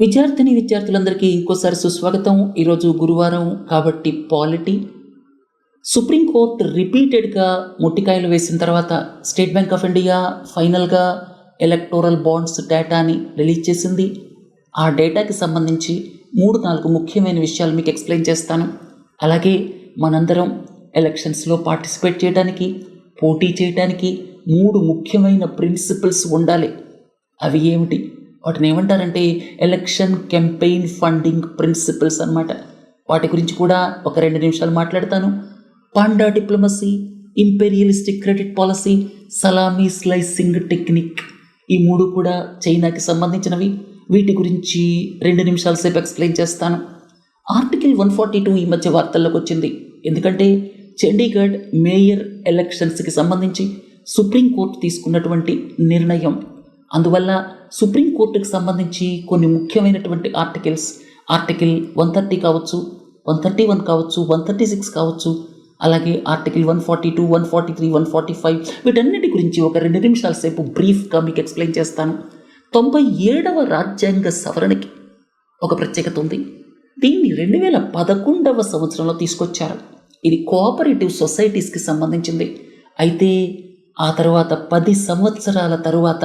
విద్యార్థులందరికీ ఇంకోసారి సుస్వాగతం. ఈరోజు గురువారం కాబట్టి పాలిటీ. సుప్రీంకోర్టు రిపీటెడ్గా మొట్టికాయలు వేసిన తర్వాత స్టేట్ బ్యాంక్ ఆఫ్ ఇండియా ఫైనల్గా ఎలక్టోరల్ బాండ్స్ డేటాని రిలీజ్ చేసింది. ఆ డేటాకి సంబంధించి 3-4 ముఖ్యమైన విషయాలు మీకు ఎక్స్ప్లెయిన్ చేస్తాను. అలాగే మనందరం ఎలక్షన్స్లో పార్టిసిపేట్ చేయడానికి, పోటీ చేయడానికి 3 ముఖ్యమైన ప్రిన్సిపల్స్ ఉండాలి. అవి ఏమిటి? వాటిని ఏమంటారంటే ఎలక్షన్ క్యాంపెయిన్ ఫండింగ్ ప్రిన్సిపల్స్ అన్నమాట. వాటి గురించి కూడా ఒక 2 నిమిషాలు మాట్లాడతాను. Panda diplomacy, imperialistic credit policy, salami slicing technique, ఈ 3 కూడా చైనాకి సంబంధించినవి. వీటి గురించి 2 నిమిషాల సేపు ఎక్స్ప్లెయిన్ చేస్తాను. ఆర్టికల్ 142 ఈ మధ్య వార్తల్లోకి వచ్చింది. ఎందుకంటే చండీగఢ్ మేయర్ ఎలక్షన్స్కి సంబంధించి సుప్రీంకోర్టు తీసుకున్నటువంటి నిర్ణయం. అందువల్ల సుప్రీంకోర్టుకి సంబంధించి కొన్ని ముఖ్యమైనటువంటి ఆర్టికల్ 130 కావచ్చు, 131 కావచ్చు, 136 కావచ్చు, అలాగే ఆర్టికల్ 142, 143, 145 వీటన్నిటి గురించి ఒక 2 నిమిషాల సేపు బ్రీఫ్గా మీకు ఎక్స్ప్లెయిన్ చేస్తాను. 97వ రాజ్యాంగ సవరణకి ఒక ప్రత్యేకత ఉంది. దీన్ని 2011వ సంవత్సరంలో తీసుకొచ్చారు. ఇది కోఆపరేటివ్ సొసైటీస్కి సంబంధించింది. అయితే ఆ తర్వాత 10 సంవత్సరాల తరువాత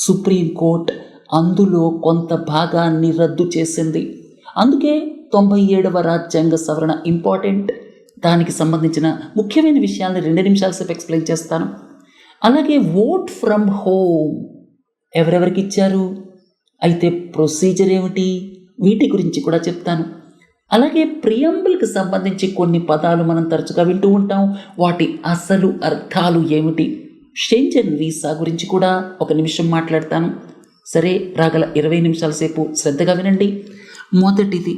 సుప్రీంకోర్టు అందులో కొంత భాగాన్ని రద్దు చేసింది. అందుకే 97వ రాజ్యాంగ సవరణ ఇంపార్టెంట్. దానికి సంబంధించిన ముఖ్యమైన విషయాలను 2 నిమిషాల సేపు ఎక్స్ప్లెయిన్ చేస్తాను. అలాగే ఓట్ ఫ్రమ్ హోమ్ ఎవరెవరికి ఇచ్చారు, అయితే ప్రొసీజర్ ఏమిటి, వీటి గురించి కూడా చెప్తాను. అలాగే ప్రియంబుల్కి సంబంధించి కొన్ని పదాలు మనం తరచుగా వింటూ ఉంటాం. వాటి అసలు అర్థాలు ఏమిటి, షెంజన్ వీసా గురించి కూడా 1 నిమిషం మాట్లాడతాను. సరే, రాగల 20 నిమిషాల సేపు శ్రద్ధగా వినండి. మొదటిది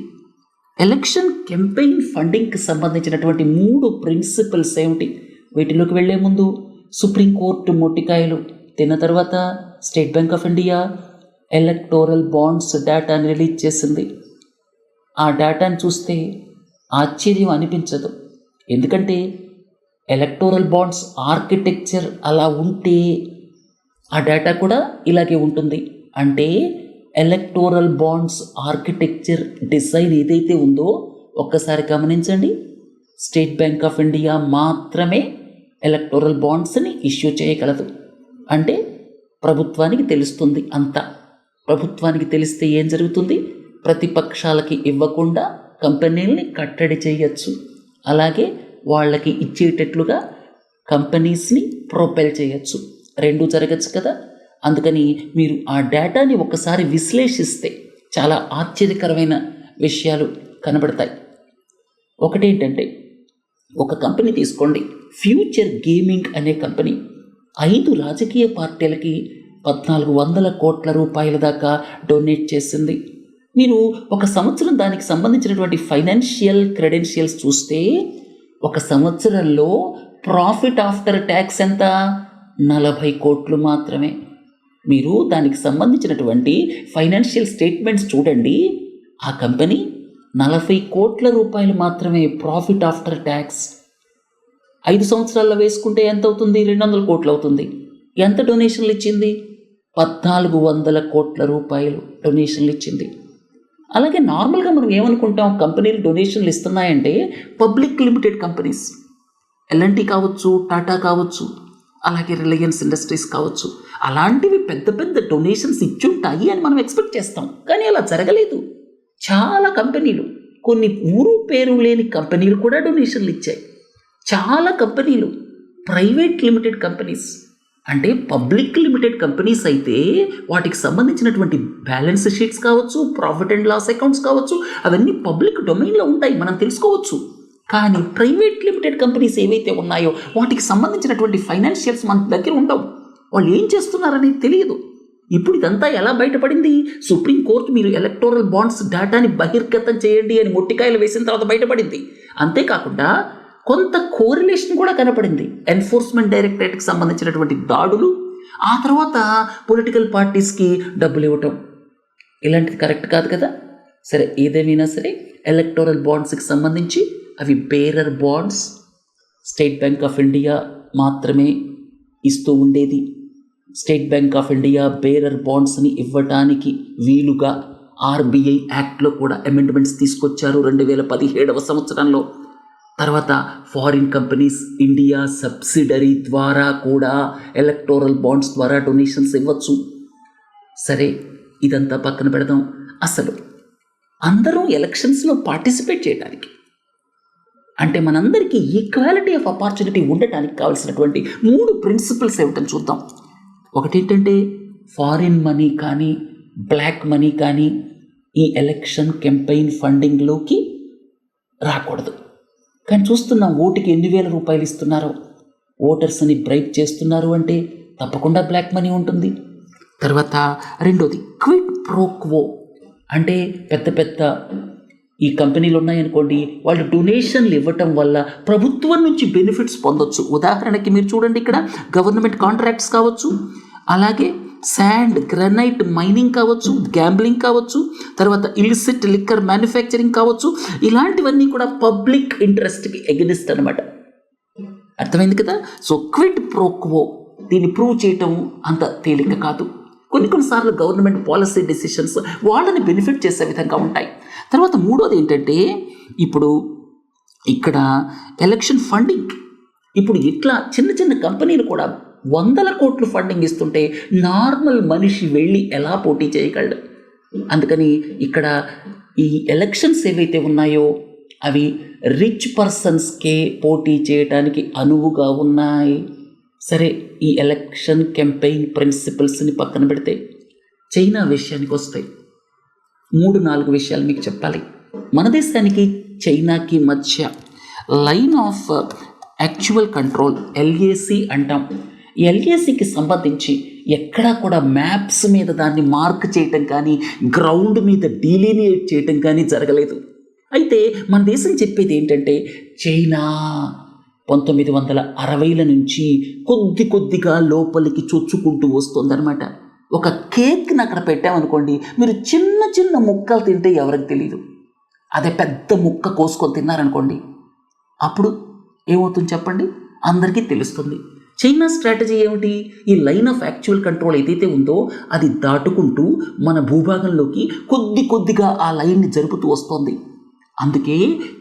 ఎలక్షన్ క్యాంపెయిన్ ఫండింగ్కి సంబంధించినటువంటి 3 ప్రిన్సిపల్స్ ఏమిటి. వీటిలోకి వెళ్లే ముందు సుప్రీంకోర్టు మొట్టికాయలు తిన్న తర్వాత state bank of India electoral bonds డేటాని రిలీజ్ చేసింది. ఆ డేటాను చూస్తే ఆశ్చర్యం అనిపించదు. ఎందుకంటే ఎలక్టోరల్ బాండ్స్ ఆర్కిటెక్చర్ అలా ఉంటే ఆ డేటా కూడా ఇలాగే ఉంటుంది. అంటే ఎలక్టోరల్ బాండ్స్ ఆర్కిటెక్చర్ డిజైన్ ఏదైతే ఉందో ఒక్కసారి గమనించండి. స్టేట్ బ్యాంక్ ఆఫ్ ఇండియా మాత్రమే ఎలక్టోరల్ బాండ్స్ని ఇష్యూ చేయగలదు. అంటే ప్రభుత్వానికి తెలుస్తుంది అంతా. ప్రభుత్వానికి తెలిస్తే ఏం జరుగుతుంది? ప్రతిపక్షాలకి ఇవ్వకుండా కంపెనీల్ని కట్టడి చేయొచ్చు. అలాగే వాళ్ళకి ఇచ్చేటట్లుగా కంపెనీస్ని ప్రొపెల్ చేయొచ్చు. 2 జరగచ్చు కదా. అందుకని మీరు ఆ డేటాని ఒకసారి విశ్లేషిస్తే చాలా ఆశ్చర్యకరమైన విషయాలు కనబడతాయి. ఒకటేంటంటే, ఒక కంపెనీ తీసుకోండి, ఫ్యూచర్ గేమింగ్ అనే కంపెనీ 5 రాజకీయ పార్టీలకి 1400 కోట్ల రూపాయల దాకా డొనేట్ చేసింది. మీరు ఒక సంవత్సరం దానికి సంబంధించినటువంటి ఫైనాన్షియల్ క్రెడెన్షియల్స్ చూస్తే ఒక సంవత్సరంలో ప్రాఫిట్ ఆఫ్టర్ ట్యాక్స్ ఎంత? 40 కోట్లు మాత్రమే. మీరు దానికి సంబంధించినటువంటి ఫైనాన్షియల్ స్టేట్మెంట్స్ చూడండి. ఆ కంపెనీ 40 కోట్ల రూపాయలు మాత్రమే ప్రాఫిట్ ఆఫ్టర్ ట్యాక్స్. 5 సంవత్సరాల్లో వేసుకుంటే ఎంత అవుతుంది? 200 కోట్లు అవుతుంది. ఎంత డొనేషన్లు ఇచ్చింది? 1400 కోట్ల రూపాయలు డొనేషన్లు ఇచ్చింది. అలాగే నార్మల్గా మనం ఏమనుకుంటాం, కంపెనీలు డొనేషన్లు ఇస్తున్నాయంటే పబ్లిక్ లిమిటెడ్ కంపెనీస్, ఎల్ఎన్టీ కావచ్చు, టాటా కావచ్చు, అలాగే రిలయన్స్ ఇండస్ట్రీస్ కావచ్చు, అలాంటివి పెద్ద పెద్ద డొనేషన్స్ ఇచ్చుంటాయి అని మనం ఎక్స్పెక్ట్ చేస్తాం. కానీ అలా జరగలేదు. చాలా కంపెనీలు, కొన్ని ఊరు పేరు లేని కంపెనీలు కూడా డొనేషన్లు ఇచ్చాయి. చాలా కంపెనీలు ప్రైవేట్ లిమిటెడ్ కంపెనీస్, అంటే పబ్లిక్ లిమిటెడ్ కంపెనీస్ అయితే వాటికి సంబంధించినటువంటి బ్యాలెన్స్ షీట్స్ కావచ్చు, ప్రాఫిట్ అండ్ లాస్ అకౌంట్స్ కావచ్చు, అవన్నీ పబ్లిక్ డొమైన్లో ఉంటాయి, మనం తెలుసుకోవచ్చు. కానీ ప్రైవేట్ లిమిటెడ్ కంపెనీస్ ఏవైతే ఉన్నాయో వాటికి సంబంధించినటువంటి ఫైనాన్షియల్స్ మన దగ్గర ఉండవు. వాళ్ళు ఏం చేస్తున్నారనేది తెలియదు. ఇప్పుడు ఇదంతా ఎలా బయటపడింది? సుప్రీంకోర్టు మీరు ఎలక్టోరల్ బాండ్స్ డేటాని బహిర్గతం చేయండి అని మొట్టికాయలు వేసిన తర్వాత బయటపడింది. అంతేకాకుండా కొంత కోరిలేషన్ కూడా కనపడింది. ఎన్ఫోర్స్మెంట్ డైరెక్టరేట్కి సంబంధించినటువంటి దాడులు, ఆ తర్వాత పొలిటికల్ పార్టీస్కి డబ్బులు ఇవ్వటం, ఇలాంటిది కరెక్ట్ కాదు కదా. సరే, ఏదేమైనా సరే ఎలక్టోరల్ బాండ్స్కి సంబంధించి అవి bearer bonds, state bank of India మాత్రమే ఇస్తూ ఉండేది. State bank of India bearer బాండ్స్ని ఇవ్వటానికి వీలుగా ఆర్బీఐ యాక్ట్లో కూడా అమెండ్మెంట్స్ తీసుకొచ్చారు 2017 సంవత్సరంలో. తర్వాత ఫారిన్ కంపెనీస్ ఇండియా సబ్సిడరీ ద్వారా కూడా ఎలక్టోరల్ బాండ్స్ ద్వారా డొనేషన్స్ ఇవ్వచ్చు. సరే, ఇదంతా పక్కన పెడదాం. అసలు అందరూ ఎలక్షన్స్లో పార్టిసిపేట్ చేయడానికి, అంటే మనందరికీ ఈక్వాలిటీ ఆఫ్ ఆపర్చునిటీ ఉండటానికి కావాల్సినటువంటి 3 ప్రిన్సిపల్స్ ఏమిటని చూద్దాం. ఒకటేంటంటే ఫారిన్ మనీ కానీ బ్లాక్ మనీ కానీ ఈ ఎలక్షన్ క్యాంపెయిన్ ఫండింగ్లోకి రాకూడదు. కానీ చూస్తున్నాం ఓటుకి ఎన్ని వేల రూపాయలు ఇస్తున్నారో, ఓటర్స్ని బ్రైబ్ చేస్తున్నారు అంటే తప్పకుండా బ్లాక్ మనీ ఉంటుంది. తర్వాత రెండోది క్విడ్ ప్రో క్వో, అంటే పెద్ద పెద్ద ఈ కంపెనీలు ఉన్నాయనుకోండి, వాళ్ళు డొనేషన్లు ఇవ్వటం వల్ల ప్రభుత్వం నుంచి బెనిఫిట్స్ పొందొచ్చు. ఉదాహరణకి మీరు చూడండి, ఇక్కడ గవర్నమెంట్ కాంట్రాక్ట్స్ కావచ్చు, అలాగే శాండ్ గ్రానైట్ మైనింగ్ కావచ్చు, గ్యాంబ్లింగ్ కావచ్చు, తర్వాత ఇలిసిట్ లిక్కర్ మ్యానుఫ్యాక్చరింగ్ కావచ్చు. ఇలాంటివన్నీ కూడా పబ్లిక్ ఇంట్రెస్ట్కి ఎగనిస్ట్ అనమాట. అర్థమైంది కదా? సో క్విడ్ ప్రో క్వో, దీన్ని ప్రూవ్ చేయటం అంత తేలిక కాదు. కొన్నిసార్లు గవర్నమెంట్ పాలసీ డెసిషన్స్ వాళ్ళని బెనిఫిట్ చేసే విధంగా ఉంటాయి. తర్వాత మూడోది ఏంటంటే, ఇప్పుడు ఇక్కడ ఎలక్షన్ ఫండింగ్, ఇప్పుడు ఇట్లా చిన్న చిన్న కంపెనీలు కూడా 100 కోట్లు ఫండింగ్ ఇస్తుంటే నార్మల్ మనిషి వెళ్ళి ఎలా పోటీ చేయగలడు? అందుకని ఇక్కడ ఈ ఎలక్షన్స్ ఏవైతే ఉన్నాయో అవి రిచ్ పర్సన్స్కే పోటీ చేయడానికి అనువుగా ఉన్నాయి. సరే, ఈ ఎలక్షన్ క్యాంపెయిన్ ప్రిన్సిపల్స్ని పక్కన పెడితే చైనా విషయానికి వస్తాయి. 3-4 విషయాలు మీకు చెప్పాలి. మన దేశానికి చైనాకి మధ్య line of actual control LAC అంటాం. ఈ ఎల్ఏసికి సంబంధించి ఎక్కడా కూడా మ్యాప్స్ మీద దాన్ని మార్క్ చేయటం కానీ గ్రౌండ్ మీద డీలినియేట్ చేయటం కానీ జరగలేదు. అయితే మన దేశం చెప్పేది ఏంటంటే, చైనా 1960ల నుంచి కొద్దిగా లోపలికి చొచ్చుకుంటూ వస్తుందన్నమాట. ఒక కేక్ని అక్కడ పెట్టామనుకోండి, మీరు చిన్న చిన్న ముక్కలు తింటే ఎవరికి తెలియదు. అదే పెద్ద ముక్క కోసుకొని తిన్నారనుకోండి, అప్పుడు ఏమవుతుంది చెప్పండి? అందరికీ తెలుస్తుంది. చైనా స్ట్రాటజీ ఏమిటి? ఈ లైన్ ఆఫ్ యాక్చువల్ కంట్రోల్ ఏదైతే ఉందో అది దాటుకుంటూ మన భూభాగంలోకి కొద్దిగా ఆ లైన్ని జరుపుతూ వస్తుంది. అందుకే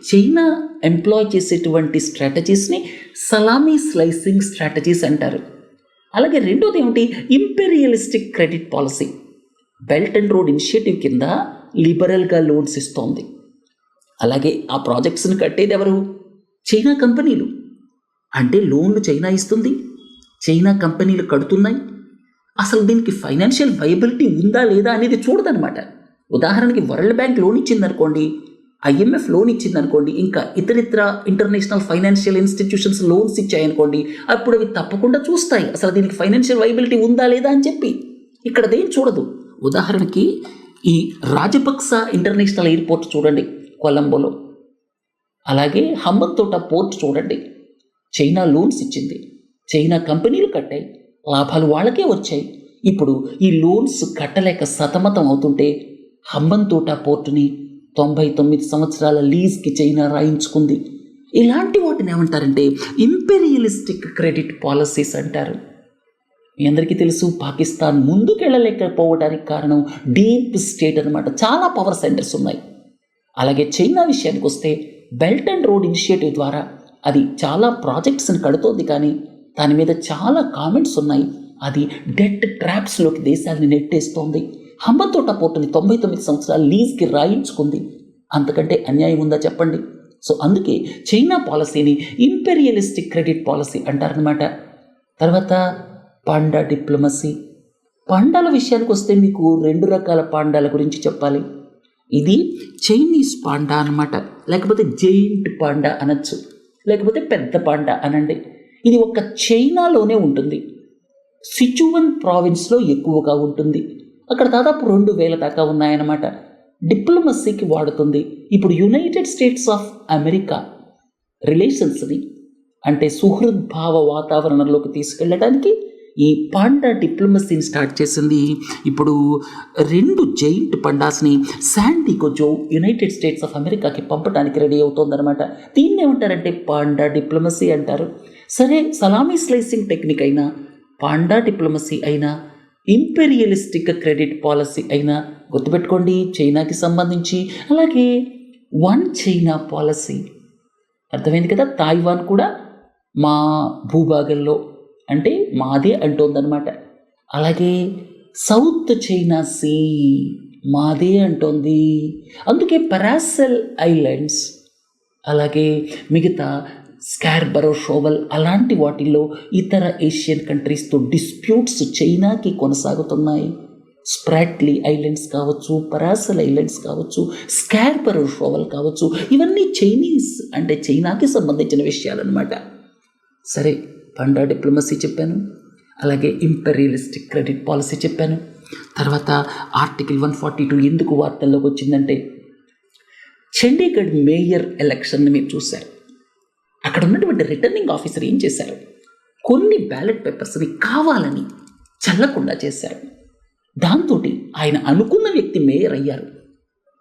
చైనా ఎంప్లాయ్ చేసేటువంటి స్ట్రాటజీస్ని సలామీ స్లైసింగ్ స్ట్రాటజీస్ అంటారు. అలాగే రెండోది ఏమిటి? Imperialistic credit policy. Belt and road initiative కింద లిబరల్గా లోన్స్ ఇస్తోంది. అలాగే ఆ ప్రాజెక్ట్స్ని కట్టేది ఎవరు? చైనా కంపెనీలు. అంటే లోన్లు చైనా ఇస్తుంది, చైనా కంపెనీలు కడుతున్నాయి. అసలు దీనికి ఫైనాన్షియల్ వైబిలిటీ ఉందా లేదా అనేది చూడదనమాట. ఉదాహరణకి వరల్డ్ బ్యాంక్ లోన్ ఇచ్చిందనుకోండి, ఐఎంఎఫ్ లోన్ ఇచ్చిందనుకోండి, ఇంకా ఇతరితర ఇంటర్నేషనల్ ఫైనాన్షియల్ ఇన్స్టిట్యూషన్స్ లోన్స్ ఇచ్చాయనుకోండి, అప్పుడు అవి తప్పకుండా చూస్తాయి అసలు దీనికి ఫైనాన్షియల్ వైబిలిటీ ఉందా లేదా అని చెప్పి. ఇక్కడ అదేం చూడదు. ఉదాహరణకి ఈ రాజపక్స ఇంటర్నేషనల్ ఎయిర్పోర్ట్ చూడండి కొలంబోలో, అలాగే హంబన్తోట పోర్ట్ చూడండి, చైనా లోన్స్ ఇచ్చింది, చైనా కంపెనీలు కట్టాయి, లాభాలు వాళ్ళకే వచ్చాయి. ఇప్పుడు ఈ లోన్స్ కట్టలేక సతమతం అవుతుంటే హంబన్తోట పోర్టుని 99 సంవత్సరాల లీజ్కి చైనా రాయించుకుంది. ఇలాంటి వాటిని ఏమంటారంటే ఇంపీరియలిస్టిక్ క్రెడిట్ పాలసీస్ అంటారు. మీ అందరికీ తెలుసు, పాకిస్తాన్ ముందుకెళ్ళలేకపోవడానికి కారణం డీప్ స్టేట్ అనమాట. చాలా పవర్ సెంటర్స్ ఉన్నాయి. అలాగే చైనా విషయానికి వస్తే బెల్ట్ అండ్ రోడ్ ఇనిషియేటివ్ ద్వారా అది చాలా ప్రాజెక్ట్స్ని కడుతోంది, కానీ దాని మీద చాలా కామెంట్స్ ఉన్నాయి. అది డెట్ ట్రాప్స్లోకి దేశాలని నెట్టేస్తోంది. హంబన్తోట పోర్టుని 99 సంవత్సరాలు లీజ్కి రాయించుకుంది. అంతకంటే అన్యాయం ఉందా చెప్పండి? సో అందుకే చైనా పాలసీని ఇంపీరియలిస్టిక్ క్రెడిట్ పాలసీ అంటారనమాట. తర్వాత పాండా డిప్లొమసీ. పాండాల విషయానికి వస్తే మీకు 2 రకాల పాండాల గురించి చెప్పాలి. ఇది చైనీస్ పాండా అనమాట, లేకపోతే జెయింట్ పాండా అనొచ్చు, లేకపోతే పెద్ద పాండా అనండి. ఇది ఒక్క చైనాలోనే ఉంటుంది. సిచువన్ ప్రావిన్స్లో ఎక్కువగా ఉంటుంది. అక్కడ దాదాపు 2000 దాకా ఉన్నాయన్నమాట. డిప్లొమసీకి వాడుతుంది. ఇప్పుడు యునైటెడ్ స్టేట్స్ ఆఫ్ అమెరికా రిలేషన్స్ని, అంటే సుహృద్భావ వాతావరణంలోకి తీసుకెళ్ళడానికి ఈ పాండా డిప్లొమసీని స్టార్ట్ చేసింది. ఇప్పుడు 2 జైంట్ పండాస్ని San Diego zoo United States of అమెరికాకి పంపడానికి రెడీ అవుతోందనమాట. దీన్ని ఏమంటారంటే పాండా డిప్లొమసీ అంటారు. సరే, సలామీ స్లైసింగ్ టెక్నిక్ అయినా, పాండా డిప్లొమసీ అయినా ఇంపీరియలిస్టిక్ క్రెడిట్ పాలసీ అయినా గుర్తుపెట్టుకోండి, చైనాకి సంబంధించి. అలాగే వన్ చైనా పాలసీ, అర్థమైంది కదా. తాయివాన్ కూడా మా భూభాగంలో అంటే మాదే అంటోందనమాట. అలాగే సౌత్ చైనా సీ మాదే అంటోంది, అందుకే పరాసెల్ ఐలాండ్స్, అలాగే మిగతా స్కార్బరో షోవల్ అలాంటి వాటిల్లో ఇతర ఏషియన్ కంట్రీస్తో డిస్ప్యూట్స్ చైనాకి కొనసాగుతున్నాయి. స్ప్రాట్లీ ఐలాండ్స్ కావచ్చు, పరాసెల్ ఐలాండ్స్ కావచ్చు, స్కార్బరో షోవల్ కావచ్చు, ఇవన్నీ చైనీస్ అంటే చైనాకి సంబంధించిన విషయాలన్నమాట. సరే, పండా డిప్లొమసీ చెప్పాను, అలాగే ఇంపీరియలిస్టిక్ క్రెడిట్ పాలసీ చెప్పాను. తర్వాత ఆర్టికల్ 142 ఎందుకు వార్తల్లోకి వచ్చిందంటే, చండీగఢ్ మేయర్ ఎలక్షన్ని మీరు చూశారు. అక్కడ ఉన్నటువంటి రిటర్నింగ్ ఆఫీసర్ ఏం చేశారు, కొన్ని బ్యాలెట్ పేపర్స్ని కావాలని చల్లకుండా చేశారు. దాంతో ఆయన అనుకున్న వ్యక్తి మేయర్ అయ్యారు.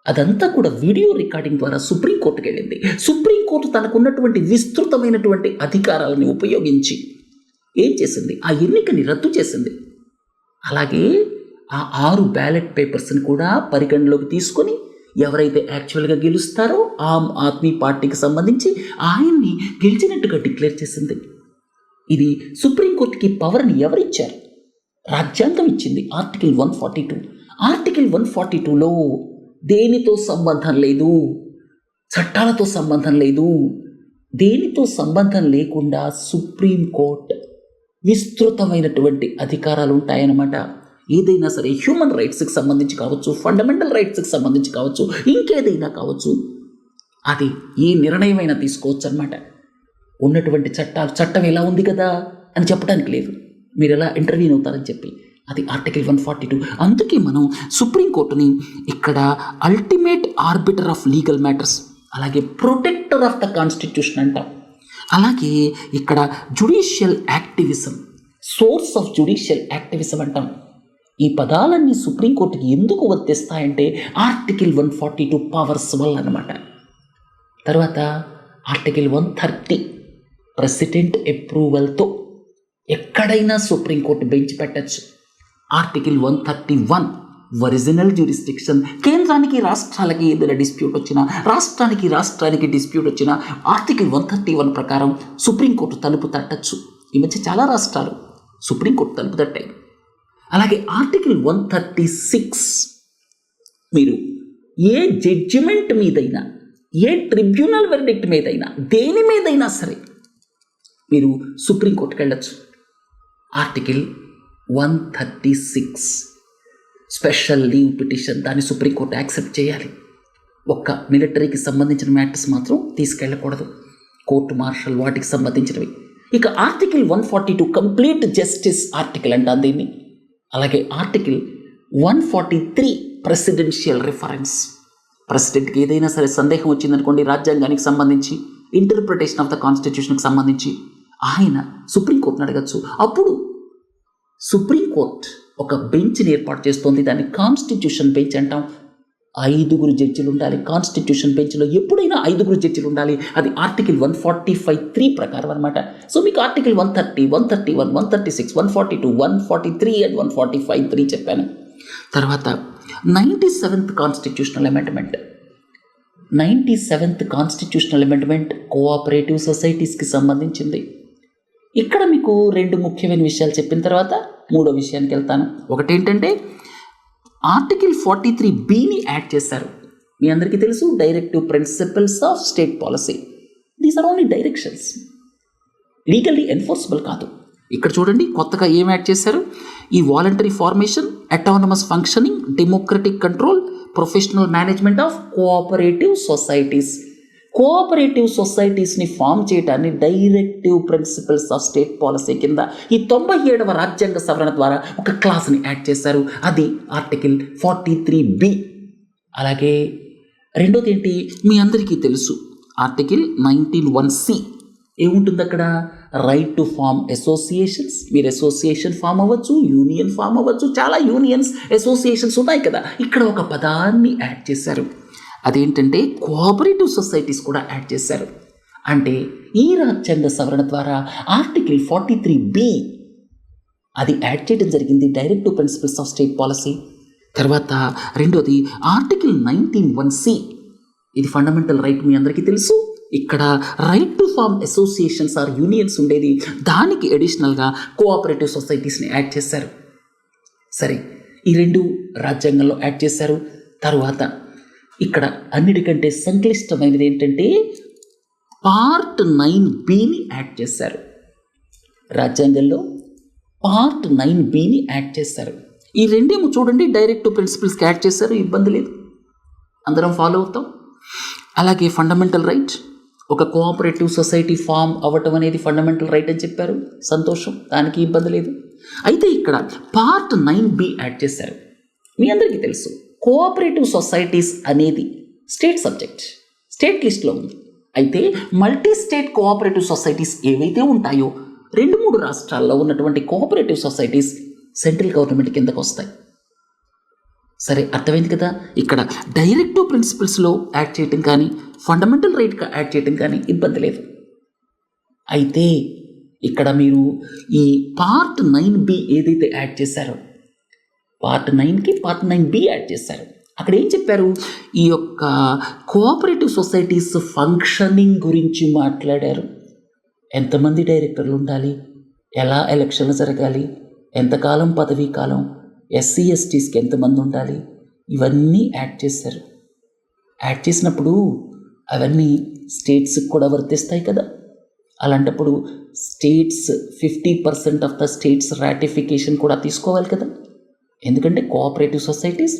అదంతా కూడా వీడియో రికార్డింగ్ ద్వారా సుప్రీంకోర్టుకు వెళ్ళింది. సుప్రీంకోర్టు తనకున్నటువంటి విస్తృతమైనటువంటి అధికారాలను ఉపయోగించి ఏం చేసింది, ఆ ఎన్నికని రద్దు చేసింది. అలాగే ఆ 6 బ్యాలెట్ పేపర్స్ని కూడా పరిగణలోకి తీసుకొని ఎవరైతే యాక్చువల్గా గెలుస్తారో ఆమ్ ఆద్మీ పార్టీకి సంబంధించి ఆయన్ని గెలిచినట్టుగా డిక్లేర్ చేసింది. ఇది సుప్రీంకోర్టుకి పవర్ని ఎవరిచ్చారు, రాజ్యాంగం ఇచ్చింది. ఆర్టికల్ 142. ఆర్టికల్ 142లో దేనితో సంబంధం లేదు, చట్టాలతో సంబంధం లేదు, దేనితో సంబంధం లేకుండా సుప్రీంకోర్టు విస్తృతమైనటువంటి అధికారాలు ఉంటాయన్నమాట. ఏదైనా సరే హ్యూమన్ రైట్స్కి సంబంధించి కావచ్చు, ఫండమెంటల్ రైట్స్కి సంబంధించి కావచ్చు, ఇంకేదైనా కావచ్చు, అది ఏ నిర్ణయమైనా తీసుకోవచ్చు అన్నమాట. ఉన్నటువంటి చట్టం ఎలా ఉంది కదా అని చెప్పడానికి లేదు, మీరు ఎలా ఇంటర్వ్యూ అవుతారని చెప్పి. అది ఆర్టికల్ 142. అందుకే మనం సుప్రీంకోర్టుని ఇక్కడ ultimate arbiter of legal matters, అలాగే ప్రొటెక్టర్ ఆఫ్ ద కాన్స్టిట్యూషన్ అంటాం. అలాగే ఇక్కడ judicial activism, source of judicial activism అంటాం. ఈ పదాలన్నీ సుప్రీంకోర్టుకి ఎందుకు వర్తిస్తాయంటే ఆర్టికల్ 142 పవర్స్ వల్ల అన్నమాట. తర్వాత ఆర్టికల్ 130 ప్రెసిడెంట్ అప్రూవల్తో ఎక్కడైనా సుప్రీంకోర్టు బెంచ్ పెట్టచ్చు. ఆర్టికల్ 131 ఒరిజినల్ జ్యూరిస్డిక్షన్, కేంద్రానికి రాష్ట్రాలకి ఏదైనా డిస్ప్యూట్ వచ్చినా, రాష్ట్రానికి డిస్ప్యూట్ వచ్చినా ఆర్టికల్ 131 ప్రకారం సుప్రీంకోర్టు తలుపు తట్టచ్చు. ఈ మధ్య చాలా రాష్ట్రాలు సుప్రీంకోర్టు తలుపు తట్టాయి. అలాగే ఆర్టికల్ 136 మీరు ఏ జడ్జిమెంట్ మీదైనా, ఏ ట్రిబ్యునల్ వెర్డిక్ట్ మీదైనా, దేని మీదైనా సరే మీరు సుప్రీంకోర్టుకి వెళ్ళచ్చు. ఆర్టికల్ 136 స్పెషల్ లీవ్ పిటిషన్, దాన్ని సుప్రీంకోర్టు యాక్సెప్ట్ చేయాలి. ఒక్క మిలిటరీకి సంబంధించిన మ్యాటర్స్ మాత్రం తీసుకెళ్ళకూడదు, కోర్టు మార్షల్ వాటికి సంబంధించినవి. ఇక ఆర్టికల్ 142 కంప్లీట్ జస్టిస్ ఆర్టికల్ అంటాం దీన్ని. అలాగే ఆర్టికల్ 143 ప్రెసిడెన్షియల్ రిఫరెన్స్, ప్రెసిడెంట్కి ఏదైనా సరే సందేహం వచ్చిందనుకోండి రాజ్యాంగానికి సంబంధించి, ఇంటర్ప్రిటేషన్ ఆఫ్ ద కాన్స్టిట్యూషన్కి సంబంధించి, ఆయన సుప్రీంకోర్టుని అడగచ్చు. అప్పుడు సుప్రీంకోర్టు ఒక బెంచ్ని ఏర్పాటు చేస్తుంది, దాన్ని కాన్స్టిట్యూషన్ బెంచ్ అంటాం. 5 జడ్జిలు ఉండాలి కాన్స్టిట్యూషన్ బెంచ్లో, ఎప్పుడైనా 5 జడ్జిలు ఉండాలి. అది ఆర్టికల్ 145(3) ప్రకారం అనమాట. సో మీకు ఆర్టికల్ 130, 131, 136, 142, 143 అండ్ 145(3) చెప్పాను. తర్వాత 97th constitutional amendment. 97th constitutional amendment cooperative సొసైటీస్కి సంబంధించింది. ఇక్కడ మీకు 2 ముఖ్యమైన విషయాలు చెప్పిన తర్వాత 3వ విషయానికి వెళ్తాను. ఒకటేంటంటే ఆర్టికల్ 43(b)ని యాడ్ చేశారు. మీ అందరికీ తెలుసు, directive principles of state policy. These are only directions, legally enforceable కాదు. ఇక్కడ చూడండి కొత్తగా ఏం యాడ్ చేశారు, ఈ voluntary formation, autonomous functioning, democratic control, professional management of cooperative societies. Cooperative సొసైటీస్ని ఫామ్ చేయడాన్ని directive principles of state policy కింద ఈ 97వ రాజ్యాంగ సవరణ ద్వారా ఒక క్లాస్ని యాడ్ చేశారు. అది ఆర్టికల్ 43(b). అలాగే రెండోది ఏంటి, మీ అందరికీ తెలుసు, ఆర్టికల్ 19(1)(c). ఏముంటుంది అక్కడ, రైట్ టు ఫామ్ అసోసియేషన్స్. మీరు అసోసియేషన్ ఫామ్ అవ్వచ్చు, యూనియన్ ఫామ్ అవ్వచ్చు, చాలా యూనియన్స్ అసోసియేషన్స్ ఉన్నాయి కదా. ఇక్కడ ఒక పదాన్ని యాడ్ చేశారు, అదేంటంటే కోఆపరేటివ్ సొసైటీస్ కూడా యాడ్ చేశారు. అంటే ఈ రాజ్యాంగ సవరణ ద్వారా ఆర్టికల్ 43(b) అది యాడ్ చేయడం జరిగింది, directive principles of state policy. తర్వాత రెండోది ఆర్టికల్ 19(1)C, ఇది ఫండమెంటల్ రైట్, మీ అందరికీ తెలుసు. ఇక్కడ right to form associations or unions ఉండేది, దానికి అడిషనల్గా కోఆపరేటివ్ సొసైటీస్ని యాడ్ చేశారు. సరే, ఈ రెండు రాజ్యాంగంలో యాడ్ చేశారు. తర్వాత ఇక్కడ అన్నిటికంటే సంక్లిష్టమైనది ఏంటంటే పార్ట్ 9(B)ని యాడ్ చేశారు. రాజ్యాంగంలో పార్ట్ 9(B)ని యాడ్ చేశారు. ఈ రెండేమో చూడండి, డైరెక్టివ్ ప్రిన్సిపల్స్కి యాడ్ చేశారు, ఇబ్బంది లేదు, అందరం ఫాలో అవుతాం. అలాగే ఫండమెంటల్ రైట్, ఒక కోఆపరేటివ్ సొసైటీ ఫామ్ అవ్వటం అనేది ఫండమెంటల్ రైట్ అని చెప్పారు, సంతోషం, దానికి ఇబ్బంది లేదు. అయితే ఇక్కడ పార్ట్ 9(B) యాడ్ చేశారు. మీ అందరికీ తెలుసు కోఆపరేటివ్ సొసైటీస్ అనేది స్టేట్ సబ్జెక్ట్, స్టేట్ లిస్ట్లో ఉంది. అయితే మల్టీ స్టేట్ కోఆపరేటివ్ సొసైటీస్ ఏవైతే ఉంటాయో 2-3 రాష్ట్రాల్లో ఉన్నటువంటి కోఆపరేటివ్ సొసైటీస్ సెంట్రల్ గవర్నమెంట్ కిందకు వస్తాయి. సరే, అర్థమైంది కదా. ఇక్కడ డైరెక్టివ్ ప్రిన్సిపల్స్లో యాడ్ చేయటం కానీ ఫండమెంటల్ రైట్గా యాడ్ చేయటం కానీ ఇబ్బంది లేదు. అయితే ఇక్కడ మీరు ఈ పార్ట్ 9(B) ఏదైతే యాడ్ చేశారో, పార్ట్ 9కి పార్ట్ 9(B) యాడ్ చేశారు. అక్కడ ఏం చెప్పారు, ఈ యొక్క కోఆపరేటివ్ సొసైటీస్ ఫంక్షనింగ్ గురించి మాట్లాడారు. ఎంతమంది డైరెక్టర్లు ఉండాలి, ఎలా ఎలక్షన్లు జరగాలి, ఎంతకాలం పదవీ కాలం, ఎస్సీ ఎస్టీస్కి ఎంతమంది ఉండాలి, ఇవన్నీ యాడ్ చేశారు. యాడ్ చేసినప్పుడు అవన్నీ స్టేట్స్కి కూడా వర్తిస్తాయి కదా. అలాంటప్పుడు states 50% of the states ratification కూడా తీసుకోవాలి కదా. ఎందుకంటే కోఆపరేటివ్ సొసైటీస్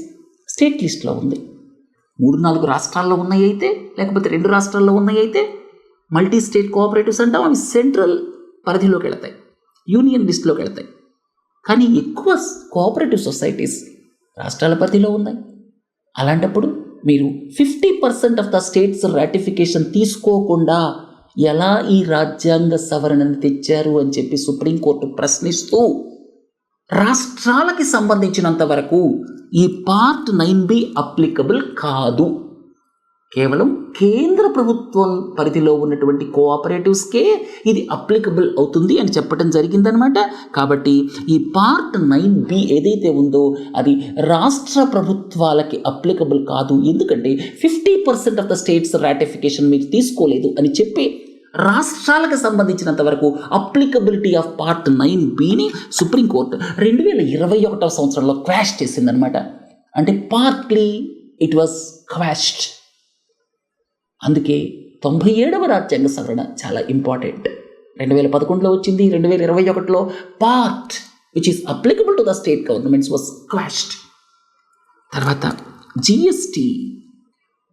స్టేట్ లిస్ట్లో ఉంది. 3-4 రాష్ట్రాల్లో ఉన్నాయి అయితే, లేకపోతే 2 రాష్ట్రాల్లో ఉన్నాయి అయితే మల్టీ స్టేట్ కోఆపరేటివ్స్ అంటాం, అవి సెంట్రల్ పరిధిలోకి వెళతాయి, యూనియన్ లిస్ట్లోకి వెళతాయి. కానీ ఎక్కువ కోఆపరేటివ్ సొసైటీస్ రాష్ట్రాల పరిధిలో ఉన్నాయి. అలాంటప్పుడు మీరు 50% ఆఫ్ ద స్టేట్స్ రాటిఫికేషన్ తీసుకోకుండా ఎలా ఈ రాజ్యాంగ సవరణను తెచ్చారు అని చెప్పి సుప్రీంకోర్టు ప్రశ్నిస్తూ రాష్ట్రాలకి సంబంధించినంత వరకు ఈ పార్ట్ 9(B) అప్లికబుల్ కాదు, కేవలం కేంద్ర ప్రభుత్వం పరిధిలో ఉన్నటువంటి కోఆపరేటివ్స్కే ఇది అప్లికబుల్ అవుతుంది అని చెప్పడం జరిగిందనమాట. కాబట్టి ఈ పార్ట్ 9(B) ఏదైతే ఉందో అది రాష్ట్ర ప్రభుత్వాలకి అప్లికబుల్ కాదు, ఎందుకంటే 50% ఆఫ్ ద స్టేట్స్ రాటిఫికేషన్ మీరు తీసుకోలేదు అని చెప్పి రాష్ట్రాలకు సంబంధించినంత వరకు అప్లికబిలిటీ ఆఫ్ పార్ట్ 9(B)ని సుప్రీంకోర్టు 2021 సంవత్సరంలో క్వాష్ చేసిందనమాట. అంటే పార్ట్లీ ఇట్ వాజ్ క్వాష్డ్. అందుకే 97వ రాజ్యాంగ సవరణ చాలా ఇంపార్టెంట్. 2011లో వచ్చింది, 2021లో part which is applicable to the state governments was quashed. తర్వాత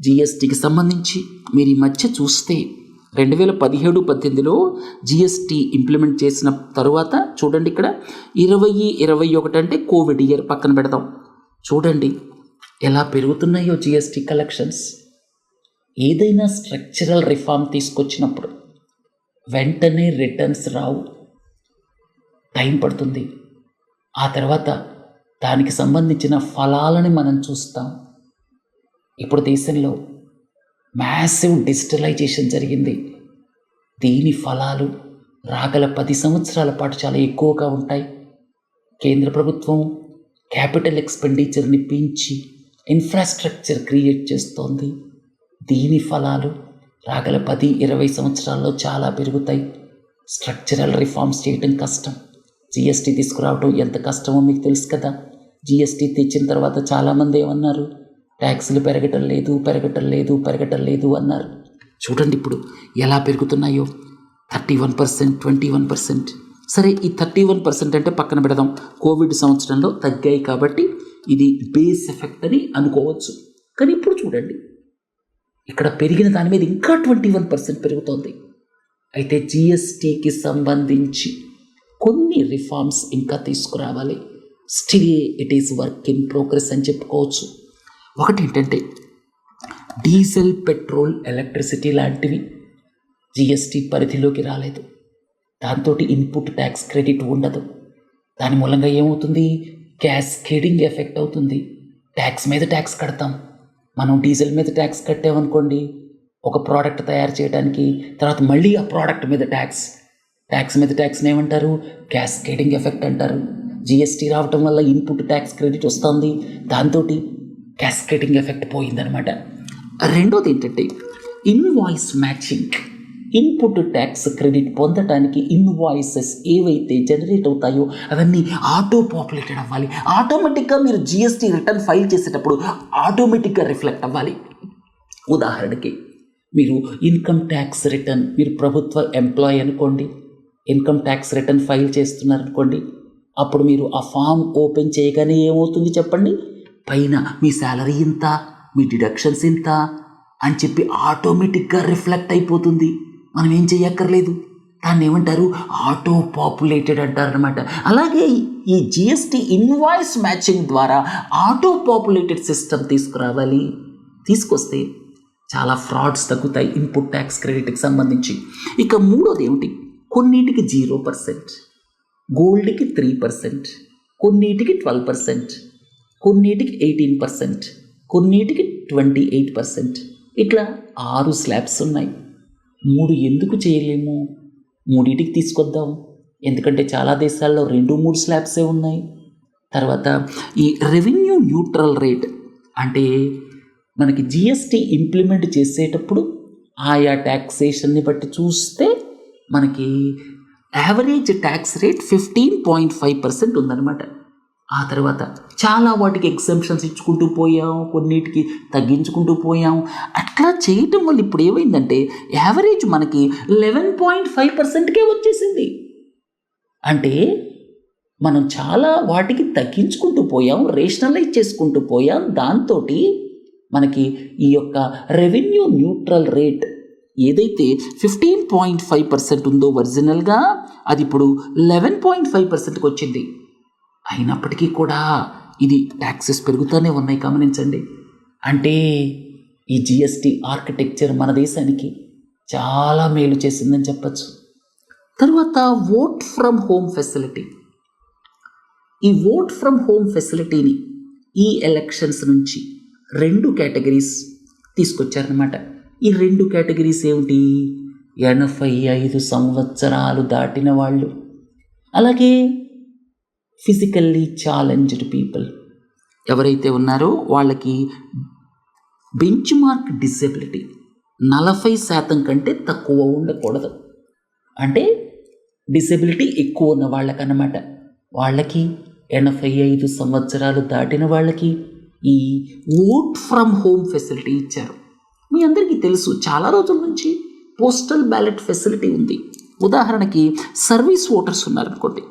జిఎస్టీకి సంబంధించి మీరు ఈ మధ్య చూస్తే 2017-18లో జిఎస్టీ ఇంప్లిమెంట్ చేసిన తరువాత చూడండి, ఇక్కడ 2021 అంటే కోవిడ్ ఇయర్ పక్కన పెడదాం, చూడండి ఎలా పెరుగుతున్నాయో జిఎస్టీ కలెక్షన్స్. ఏదైనా స్ట్రక్చరల్ రిఫార్మ్ తీసుకొచ్చినప్పుడు వెంటనే రిటర్న్స్ రావు, టైం పడుతుంది. ఆ తర్వాత దానికి సంబంధించిన ఫలాలని మనం చూస్తాం. ఇప్పుడు దేశంలో మ్యాసివ్ డిజిటలైజేషన్ జరిగింది. దీని ఫలాలు రాగల 10 సంవత్సరాల పాటు చాలా ఎక్కువగా ఉంటాయి. కేంద్ర ప్రభుత్వం క్యాపిటల్ ఎక్స్పెండిచర్ని పెంచి ఇన్ఫ్రాస్ట్రక్చర్ క్రియేట్ చేస్తోంది. దీని ఫలాలు రాగల 10-20 సంవత్సరాల్లో చాలా పెరుగుతాయి. స్ట్రక్చరల్ రిఫార్మ్స్ చేయడం కష్టం, జిఎస్టీ తీసుకురావడం ఎంత కష్టమో మీకు తెలుసు కదా. జిఎస్టీ తెచ్చిన తర్వాత చాలామంది ఏమన్నారు, ట్యాక్సులు పెరగటం లేదు అన్నారు. చూడండి ఇప్పుడు ఎలా పెరుగుతున్నాయో, 31%, 21%. సరే, ఈ 31% అంటే పక్కన పెడదాం, కోవిడ్ సంవత్సరంలో తగ్గాయి కాబట్టి ఇది బేస్ ఎఫెక్ట్ అని అనుకోవచ్చు. కానీ ఇప్పుడు చూడండి, ఇక్కడ పెరిగిన దాని మీద ఇంకా 21% పెరుగుతోంది. అయితే జిఎస్టీకి సంబంధించి కొన్ని రిఫార్మ్స్ ఇంకా తీసుకురావాలి. Still it is work in progress అని చెప్పుకోవచ్చు. ఒకటి ఏంటంటే డీజిల్, పెట్రోల్, ఎలక్ట్రిసిటీ లాంటివి జిఎస్టీ పరిధిలోకి రాలేదు. దాంతో ఇన్పుట్ ట్యాక్స్ క్రెడిట్ ఉండదు. దాని మూలంగా ఏమవుతుంది, క్యాస్కేడింగ్ ఎఫెక్ట్ అవుతుంది. ట్యాక్స్ మీద ట్యాక్స్ కడతాం. మనం డీజిల్ మీద ట్యాక్స్ కట్టామనుకోండి, ఒక ప్రోడక్ట్ తయారు చేయడానికి, తర్వాత మళ్ళీ ఆ ప్రోడక్ట్ మీద ట్యాక్స్, ట్యాక్స్ మీద ట్యాక్స్ని ఏమంటారు? క్యాస్కేడింగ్ ఎఫెక్ట్ అంటారు. జిఎస్టీ రావటం వల్ల ఇన్పుట్ ట్యాక్స్ క్రెడిట్ వస్తుంది, దాంతో క్యాస్కేడింగ్ ఎఫెక్ట్ పోయిందనమాట. రెండోది ఏంటంటే invoice matching. Input tax credit పొందటానికి ఇన్వాయిసెస్ ఏవైతే జనరేట్ అవుతాయో అవన్నీ ఆటో పాపులేటెడ్ అవ్వాలి. ఆటోమేటిక్గా మీరు జిఎస్టీ రిటర్న్ ఫైల్ చేసేటప్పుడు ఆటోమేటిక్గా రిఫ్లెక్ట్ అవ్వాలి. ఉదాహరణకి మీరు ఇన్కమ్ ట్యాక్స్ రిటర్న్, మీరు ప్రభుత్వ ఎంప్లాయీ అనుకోండి, ఇన్కమ్ ట్యాక్స్ రిటర్న్ ఫైల్ చేస్తున్నారనుకోండి, అప్పుడు మీరు ఆ ఫామ్ ఓపెన్ చేయగానే ఏమవుతుంది చెప్పండి? పైన మీ శాలరీ ఇంత, మీ డిడక్షన్స్ ఇంత అని చెప్పి ఆటోమేటిక్గా రిఫ్లెక్ట్ అయిపోతుంది. మనం ఏం చేయక్కర్లేదు. దాన్ని ఏమంటారు? ఆటో పాపులేటెడ్ అంటారనమాట. అలాగే ఈ జిఎస్టీ ఇన్వాయిస్ మ్యాచింగ్ ద్వారా ఆటో పాపులేటెడ్ సిస్టమ్ తీసుకురావాలి. తీసుకొస్తే చాలా ఫ్రాడ్స్ తగ్గుతాయి ఇన్పుట్ ట్యాక్స్ క్రెడిట్కి సంబంధించి. ఇక మూడోది ఏమిటి? కొన్నిటికి 0%, గోల్డ్కి 3%, కొన్నిటికి 12%, కొన్నిటికి 18%, కొన్నిటికి 28%. ఇట్లా 6 స్లాబ్స్ ఉన్నాయి. 3 ఎందుకు చేయలేము? 3టికి తీసుకొద్దాం. ఎందుకంటే చాలా దేశాల్లో 2-3 స్లాబ్సే ఉన్నాయి. తర్వాత ఈ రెవెన్యూ న్యూట్రల్ రేట్ అంటే మనకి జిఎస్టీ ఇంప్లిమెంట్ చేసేటప్పుడు ఆయా ట్యాక్సేషన్ని బట్టి చూస్తే మనకి యావరేజ్ ట్యాక్స్ రేట్ 15.5% ఉందన్నమాట. ఆ తర్వాత చాలా వాటికి ఎగ్జంప్షన్స్ ఇచ్చుకుంటూ పోయాం, కొన్నిటికి తగ్గించుకుంటూ పోయాం. అట్లా చేయటం వల్ల ఇప్పుడు ఏమైందంటే యావరేజ్ మనకి 11.5%కే వచ్చేసింది. అంటే మనం చాలా వాటికి తగ్గించుకుంటూ పోయాం, రేషనలైజ్ చేసుకుంటూ పోయాం. దాంతో మనకి ఈ యొక్క రెవెన్యూ న్యూట్రల్ రేట్ ఏదైతే 15.5% ఉందో ఒరిజినల్గా, అది ఇప్పుడు 11.5%కి వచ్చింది. అయినప్పటికీ కూడా ఇది ట్యాక్సెస్ పెరుగుతూనే ఉన్నాయి, గమనించండి. అంటే ఈ జిఎస్టీ ఆర్కిటెక్చర్ మన దేశానికి చాలా మేలు చేసిందని చెప్పచ్చు. తర్వాత ఓట్ ఫ్రమ్ హోమ్ ఫెసిలిటీ. ఈ ఓట్ ఫ్రమ్ హోమ్ ఫెసిలిటీని ఈ ఎలక్షన్స్ నుంచి 2 కేటగిరీస్ తీసుకొచ్చారనమాట. ఈ 2 కేటగిరీస్ ఏమిటి? 85 సంవత్సరాలు దాటిన వాళ్ళు, అలాగే ఫిజికల్లీ ఛాలెంజ్డ్ పీపుల్ ఎవరైతే ఉన్నారో వాళ్ళకి బెంచ్ మార్క్ డిసేబిలిటీ 40% కంటే తక్కువ ఉండకూడదు. అంటే డిసేబిలిటీ ఎక్కువ ఉన్న వాళ్ళకన్నమాట. వాళ్ళకి 85 సంవత్సరాలు దాటిన వాళ్ళకి ఈ ఓట్ ఫ్రమ్ హోమ్ ఫెసిలిటీ ఇచ్చారు. మీ అందరికీ తెలుసు, చాలా రోజుల నుంచి పోస్టల్ బ్యాలెట్ ఫెసిలిటీ ఉంది. ఉదాహరణకి సర్వీస్ ఓటర్స్ ఉన్నారనుకోండి,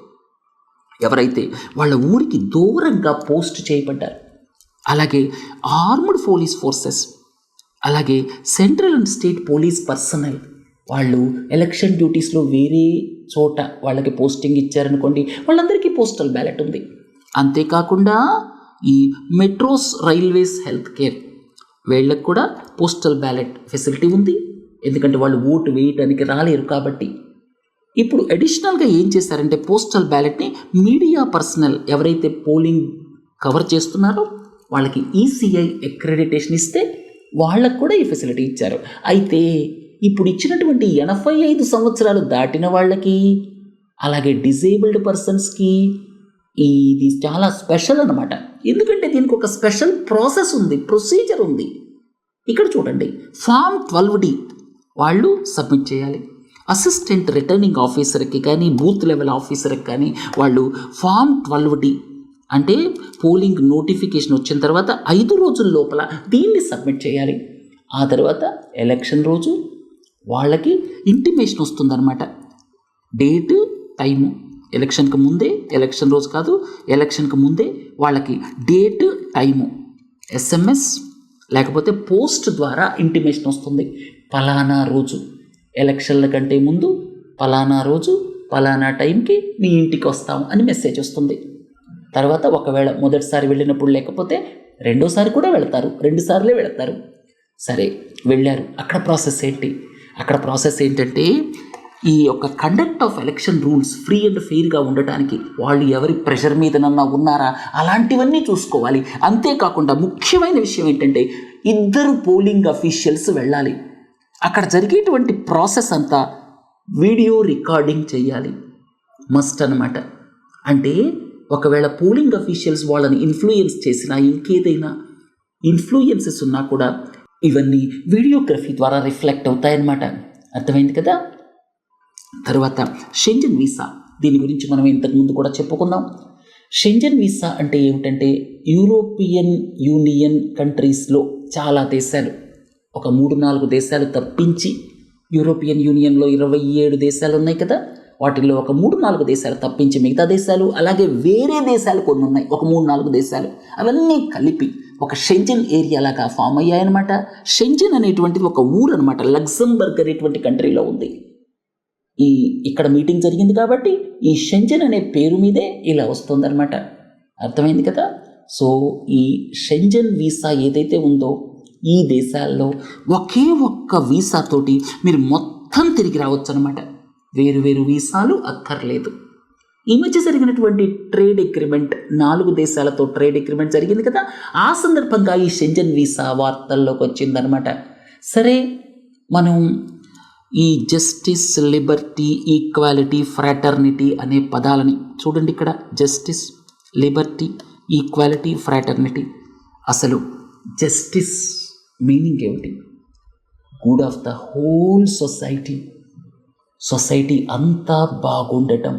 ఎవరైతే వాళ్ళ ఊరికి దూరంగా పోస్ట్ చేయబడ్డారు, అలాగే ఆర్మ్డ్ పోలీస్ ఫోర్సెస్, అలాగే central and state police personnel వాళ్ళు ఎలక్షన్ డ్యూటీస్లో వేరే చోట వాళ్ళకి పోస్టింగ్ ఇచ్చారనుకోండి, వాళ్ళందరికీ పోస్టల్ బ్యాలెట్ ఉంది. అంతేకాకుండా ఈ మెట్రోస్, రైల్వేస్, హెల్త్ కేర్ వీళ్ళకి కూడా పోస్టల్ బ్యాలెట్ ఫెసిలిటీ ఉంది. ఎందుకంటే వాళ్ళు ఓటు వేయడానికి రాలేరు కాబట్టి. ఇప్పుడు అడిషనల్గా ఏం చేశారంటే పోస్టల్ బ్యాలెట్ని మీడియా పర్సనల్ ఎవరైతే పోలింగ్ కవర్ చేస్తున్నారో వాళ్ళకి ఈసీఐ అక్రెడిటేషన్ ఇస్తే వాళ్ళకు కూడా ఈ ఫెసిలిటీ ఇచ్చారు. అయితే ఇప్పుడు ఇచ్చినటువంటి 85 సంవత్సరాలు దాటిన వాళ్ళకి, అలాగే డిజేబుల్డ్ పర్సన్స్కి ఇది చాలా స్పెషల్ అన్నమాట. ఎందుకంటే దీనికి ఒక స్పెషల్ ప్రాసెస్ ఉంది, ప్రొసీజర్ ఉంది. ఇక్కడ చూడండి, ఫామ్ 12D వాళ్ళు సబ్మిట్ చేయాలి. అసిస్టెంట్ రిటర్నింగ్ ఆఫీసర్కి కానీ, బూత్ లెవెల్ ఆఫీసర్కి కానీ వాళ్ళు ఫామ్ 12D అంటే పోలింగ్ నోటిఫికేషన్ వచ్చిన తర్వాత 5 రోజుల లోపల దీన్ని సబ్మిట్ చేయాలి. ఆ తర్వాత ఎలక్షన్ రోజు వాళ్ళకి ఇంటిమేషన్ వస్తుందన్నమాట. డేటు, టైము, ఎలక్షన్కి ముందే, ఎలక్షన్ రోజు కాదు, ఎలక్షన్కి ముందే వాళ్ళకి డేటు, టైము ఎస్ఎంఎస్ లేకపోతే పోస్ట్ ద్వారా ఇంటిమేషన్ వస్తుంది. పలానా రోజు, ఎలక్షన్ల కంటే ముందు పలానా రోజు పలానా టైంకి మీ ఇంటికి వస్తాం అని మెసేజ్ వస్తుంది. తర్వాత ఒకవేళ మొదటిసారి వెళ్ళినప్పుడు లేకపోతే రెండోసారి కూడా వెళతారు, 2 సార్లే వెళతారు. సరే వెళ్ళారు, అక్కడ ప్రాసెస్ ఏంటి? అక్కడ ప్రాసెస్ ఏంటంటే ఈ యొక్క conduct of election rules free and ఫెయిర్గా ఉండటానికి వాళ్ళు ఎవరి ప్రెషర్ మీదనన్నా ఉన్నారా అలాంటివన్నీ చూసుకోవాలి. అంతేకాకుండా ముఖ్యమైన విషయం ఏంటంటే 2 పోలింగ్ అఫీషియల్స్ వెళ్ళాలి. అక్కడ జరిగేటువంటి ప్రాసెస్ అంతా వీడియో రికార్డింగ్ చేయాలి, మస్ట్ అన్నమాట. అంటే ఒకవేళ పోలింగ్ అఫీషియల్స్ వాళ్ళని ఇన్ఫ్లుయెన్స్ చేసినా, ఇంకేదైనా ఇన్ఫ్లుయెన్సెస్ ఉన్నా కూడా ఇవన్నీ వీడియోగ్రఫీ ద్వారా రిఫ్లెక్ట్ అవుతాయన్నమాట. అర్థమైంది కదా. తర్వాత షెంజన్ వీసా, దీని గురించి మనం ఇంతకుముందు కూడా చెప్పుకున్నాం. షెంజన్ వీసా అంటే ఏమిటంటే యూరోపియన్ యూనియన్ కంట్రీస్లో చాలా దేశాలు, ఒక 3-4 దేశాలు తప్పించి, యూరోపియన్ యూనియన్లో 27 దేశాలు ఉన్నాయి కదా, వాటిల్లో ఒక 3-4 దేశాలు తప్పించి మిగతా దేశాలు, అలాగే వేరే దేశాలు కొన్ని ఉన్నాయి, ఒక 3-4 దేశాలు, అవన్నీ కలిపి ఒక షెంజన్ ఏరియా లాగా ఫామ్ అయ్యాయన్నమాట. షెంజన్ అనేటువంటిది ఒక ఊరు అనమాట, లగ్జంబర్గ్ అనేటువంటి కంట్రీలో ఉంది. ఇక్కడ మీటింగ్ జరిగింది కాబట్టి ఈ షెంజన్ అనే పేరు మీదే ఇలా వస్తుందన్నమాట. అర్థమైంది కదా. సో ఈ షెంజన్ వీసా ఏదైతే ఉందో, ఈ దేశాల్లో ఒకే ఒక్క వీసాతోటి మీరు మొత్తం తిరిగి రావచ్చు అనమాట. వేరు వీసాలు అక్కర్లేదు. ఈ మధ్య జరిగినటువంటి ట్రేడ్ అగ్రిమెంట్, 4 దేశాలతో ట్రేడ్ అగ్రిమెంట్ జరిగింది కదా, ఆ సందర్భంగా ఈ షెంజన్ వీసా వార్తల్లోకి వచ్చిందనమాట. సరే, మనం ఈ జస్టిస్, లిబర్టీ, ఈక్వాలిటీ, ఫ్రాటర్నిటీ అనే పదాలని చూడండి. ఇక్కడ జస్టిస్, లిబర్టీ, ఈక్వాలిటీ, ఫ్రాటర్నిటీ. అసలు జస్టిస్ మీనింగ్ ఏమిటి? Good of the whole society, society అంతా బాగుండటం.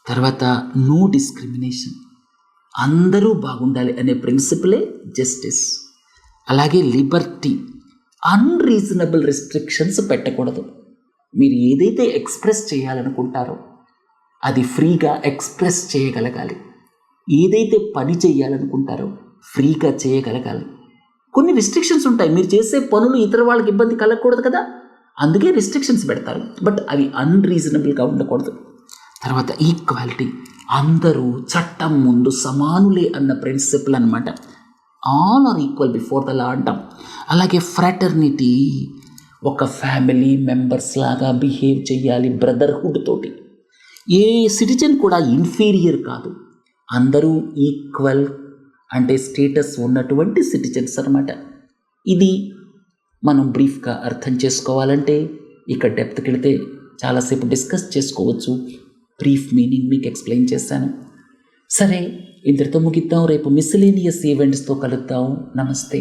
తర్వాత నో డిస్క్రిమినేషన్, అందరూ బాగుండాలి అనే ప్రిన్సిపలే జస్టిస్. అలాగే లిబర్టీ, అన్రీజనబుల్ రెస్ట్రిక్షన్స్ పెట్టకూడదు. మీరు ఏదైతే ఎక్స్ప్రెస్ చేయాలనుకుంటారో అది ఫ్రీగా ఎక్స్ప్రెస్ చేయగలగాలి. ఏదైతే పని చేయాలనుకుంటారో ఫ్రీగా చేయగలగాలి. కొన్ని రిస్ట్రిక్షన్స్ ఉంటాయి, మీరు చేసే పనులు ఇతర వాళ్ళకి ఇబ్బంది కలగకూడదు కదా, అందుకే రిస్ట్రిక్షన్స్ పెడతారు, బట్ అవి అన్రీజనబుల్గా ఉండకూడదు. తర్వాత ఈక్వాలిటీ, అందరూ చట్టం ముందు సమానులే అన్న ప్రిన్సిపల్ అనమాట. All are equal before the law అంటాం. అలాగే ఫ్రాటర్నిటీ, ఒక ఫ్యామిలీ మెంబర్స్ లాగా బిహేవ్ చేయాలి, బ్రదర్హుడ్ తోటి. ఏ సిటిజన్ కూడా ఇన్ఫీరియర్ కాదు, అందరూ ఈక్వల్ అంటే స్టేటస్ ఉన్నటువంటి సిటిజన్స్ అనమాట. ఇది మనం బ్రీఫ్గా అర్థం చేసుకోవాలంటే ఇక్కడ డెప్త్కి వెళితే చాలాసేపు డిస్కస్ చేసుకోవచ్చు. బ్రీఫ్ మీనింగ్ మీకు ఎక్స్ప్లెయిన్ చేశాను. సరే, ఇంతటితో ముగిద్దాం. రేపు మిస్సిలేనియస్ ఈవెంట్స్తో కలుద్దాం. నమస్తే.